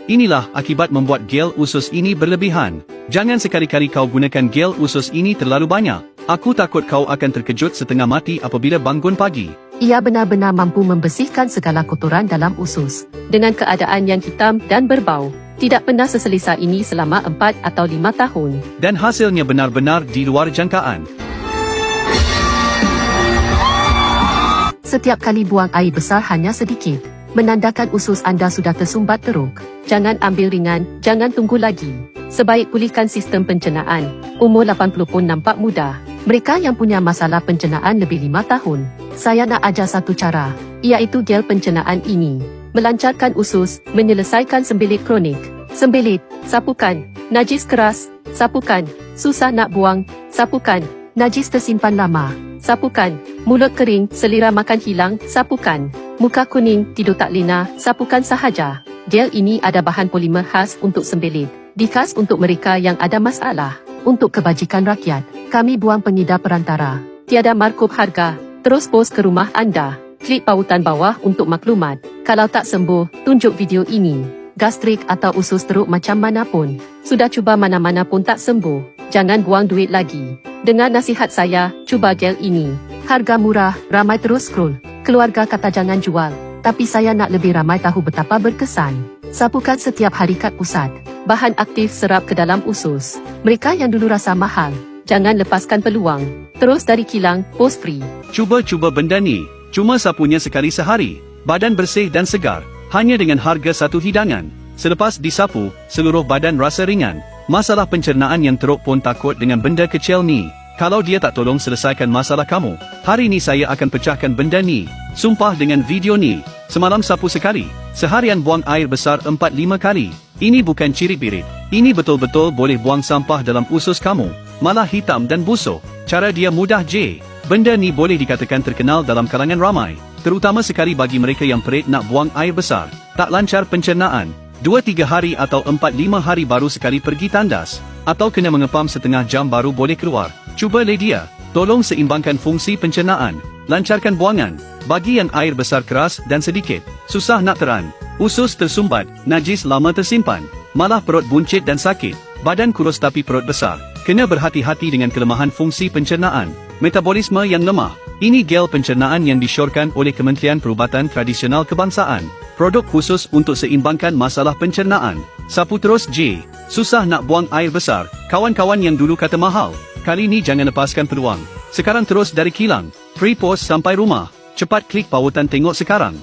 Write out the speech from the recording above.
Inilah akibat membuat gel usus ini berlebihan. Jangan sekali-kali kau gunakan gel usus ini terlalu banyak. Aku takut kau akan terkejut setengah mati apabila bangun pagi. Ia benar-benar mampu membersihkan segala kotoran dalam usus. Dengan keadaan yang hitam dan berbau. Tidak pernah seselesa ini selama 4 atau 5 tahun. Dan hasilnya benar-benar di luar jangkaan. Setiap kali buang air besar hanya sedikit. Menandakan usus anda sudah tersumbat teruk. Jangan ambil ringan, jangan tunggu lagi. Sebaik pulihkan sistem pencernaan. Umur 80 pun nampak muda. Mereka yang punya masalah pencernaan lebih 5 tahun. Saya nak ajar satu cara, iaitu gel pencernaan ini. Melancarkan usus, menyelesaikan sembelit kronik. Sembelit, sapukan, najis keras, sapukan, susah nak buang, sapukan, najis tersimpan lama, sapukan, mulut kering, selera makan hilang, sapukan, muka kuning, tidur tak lena, sapukan sahaja. Gel ini ada bahan polimer khas untuk sembelit, dikhas untuk mereka yang ada masalah. Untuk kebajikan rakyat, kami buang pengedar perantara. Tiada markup harga, terus pos ke rumah anda. Klik pautan bawah untuk maklumat. Kalau tak sembuh, tunjuk video ini. Gastrik atau usus teruk macam mana pun. Sudah cuba mana-mana pun tak sembuh. Jangan buang duit lagi. Dengar nasihat saya, cuba gel ini. Harga murah, ramai terus scroll. Keluarga kata jangan jual. Tapi saya nak lebih ramai tahu betapa berkesan. Sapukan setiap hari kat pusat. Bahan aktif serap ke dalam usus. Mereka yang dulu rasa mahal, jangan lepaskan peluang. Terus dari kilang, post free. Cuba-cuba benda ni. Cuma sapunya sekali sehari. Badan bersih dan segar. Hanya dengan harga satu hidangan. Selepas disapu, seluruh badan rasa ringan. Masalah pencernaan yang teruk pun takut dengan benda kecil ni. Kalau dia tak tolong selesaikan masalah kamu, hari ni saya akan pecahkan benda ni. Sumpah dengan video ni. Semalam sapu sekali. Seharian buang air besar 4-5 kali. Ini bukan cirit-birit. Ini betul-betul boleh buang sampah dalam usus kamu. Malah hitam dan busuk. Cara dia mudah je. Benda ni boleh dikatakan terkenal dalam kalangan ramai. Terutama sekali bagi mereka yang perit nak buang air besar. Tak lancar pencernaan. 2-3 hari atau 4-5 hari baru sekali pergi tandas. Atau kena mengepam setengah jam baru boleh keluar. Cuba Lydia. Tolong seimbangkan fungsi pencernaan. Lancarkan buangan. Bagi yang air besar keras dan sedikit. Susah nak teran. Usus tersumbat, najis lama tersimpan. Malah perut buncit dan sakit. Badan kurus tapi perut besar. Kena berhati-hati dengan kelemahan fungsi pencernaan. Metabolisme yang lemah. Ini gel pencernaan yang disyorkan oleh Kementerian Perubatan Tradisional Kebangsaan. Produk khusus untuk seimbangkan masalah pencernaan. Sapu terus je. Susah nak buang air besar. Kawan-kawan yang dulu kata mahal, kali ni jangan lepaskan peluang. Sekarang terus dari kilang. Free post sampai rumah. Cepat klik pautan tengok sekarang.